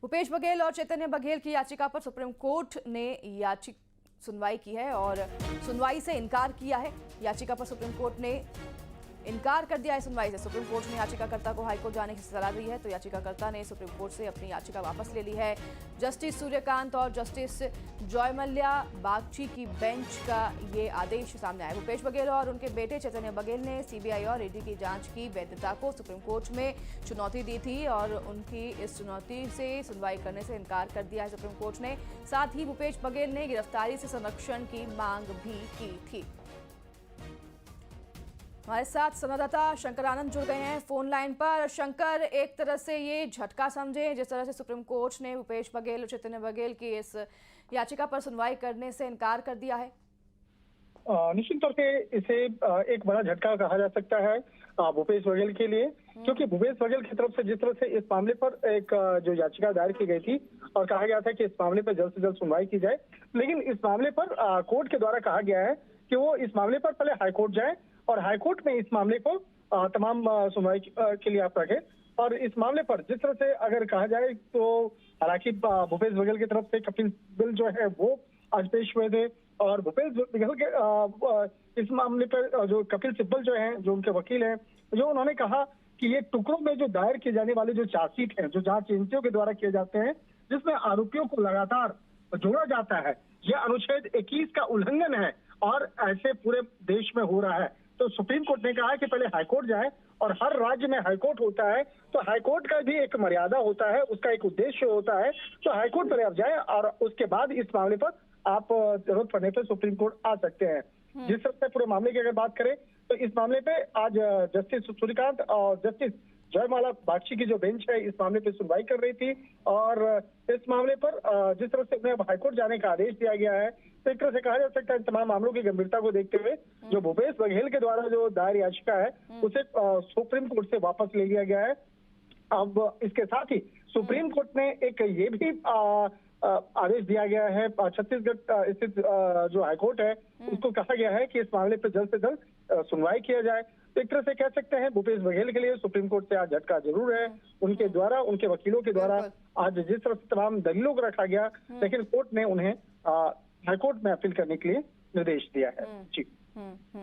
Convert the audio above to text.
भूपेश बघेल और चैतन्य बघेल की याचिका पर सुप्रीम कोर्ट ने सुनवाई की है और सुनवाई से इनकार किया है। याचिका पर सुप्रीम कोर्ट ने इनकार कर दिया है सुनवाई से। सुप्रीम कोर्ट ने याचिकाकर्ता को हाईकोर्ट जाने की सलाह दी है, तो याचिकाकर्ता ने सुप्रीम कोर्ट से अपनी याचिका वापस ले ली है। जस्टिस सूर्यकांत और जस्टिस जयमल्या बागची की बेंच का ये आदेश सामने आया। भूपेश बघेल और उनके बेटे चैतन्य बघेल ने सीबीआई और ईडी की जांच की वैधता को सुप्रीम कोर्ट में चुनौती दी थी और उनकी इस चुनौती से सुनवाई करने से इनकार कर दिया है सुप्रीम कोर्ट ने। साथ ही भूपेश बघेल ने गिरफ्तारी से संरक्षण की मांग भी की थी। हमारे साथ संवाददाता शंकर आनंद जुड़ गए हैं फोन लाइन पर। शंकर, एक तरह से ये झटका समझे जिस तरह से सुप्रीम कोर्ट ने भूपेश बघेल और चैतन्य बघेल की इस याचिका पर सुनवाई करने से इनकार कर दिया है। निश्चित तौर पे इसे एक बड़ा झटका कहा जा सकता है भूपेश बघेल के लिए, क्योंकि भूपेश बघेल की तरफ से जिस तरह से इस मामले पर एक जो याचिका दायर की गई थी और कहा गया था कि इस मामले पर जल्द से जल्द सुनवाई की जाए, लेकिन इस मामले पर कोर्ट के द्वारा कहा गया है कि वो इस मामले पर पहले हाईकोर्ट जाए और हाईकोर्ट में इस मामले को तमाम सुनवाई के लिए आप रखें। और इस मामले पर जिस तरह से अगर कहा जाए तो हालांकि भूपेश बघेल की तरफ से कपिल सिब्बल जो है वो आज पेश हुए थे और भूपेश बघेल के इस मामले पर जो कपिल सिब्बल जो हैं, जो उनके वकील हैं, जो उन्होंने कहा कि ये टुकड़ों में जो दायर किए जाने वाले जो चार्जशीट हैं, जो जांच एजेंसियों के द्वारा किए जाते हैं, जिसमें आरोपियों को लगातार जोड़ा जाता है, यह अनुच्छेद 21 का उल्लंघन है और ऐसे पूरे देश में हो रहा है। तो सुप्रीम कोर्ट ने कहा है कि पहले हाईकोर्ट जाए और हर राज्य में हाईकोर्ट होता है, तो हाईकोर्ट का भी एक मर्यादा होता है, उसका एक उद्देश्य होता है। तो हाईकोर्ट पहले आप जाए और उसके बाद इस मामले पर आप जरूरत पड़ने पर सुप्रीम कोर्ट आ सकते हैं। जिस तरह से पूरे मामले की अगर बात करें तो इस मामले पे आज जस्टिस सूर्यकांत और जस्टिस जयमाला बागची की जो बेंच है इस मामले पे सुनवाई कर रही थी और इस मामले पर जिस तरह से उन्हें हाईकोर्ट जाने का आदेश दिया गया है, तो एक तरह से कहा जा सकता है तमाम मामलों की गंभीरता को देखते हुए जो भूपेश बघेल के द्वारा जो दायर याचिका है उसे सुप्रीम कोर्ट से वापस ले लिया गया है। अब इसके साथ ही सुप्रीम कोर्ट ने एक ये भी आदेश दिया गया है, छत्तीसगढ़ स्थित जो हाईकोर्ट है उसको कहा गया है कि इस मामले पर जल्द से जल्द सुनवाई किया जाए। तो एक तरह से कह सकते हैं भूपेश बघेल के लिए सुप्रीम कोर्ट से आज झटका जरूर है। उनके द्वारा, उनके वकीलों के द्वारा आज जिस तरह से तमाम दलीलों को रखा गया, लेकिन कोर्ट ने उन्हें हाईकोर्ट में अपील करने के लिए निर्देश दिया है। जी।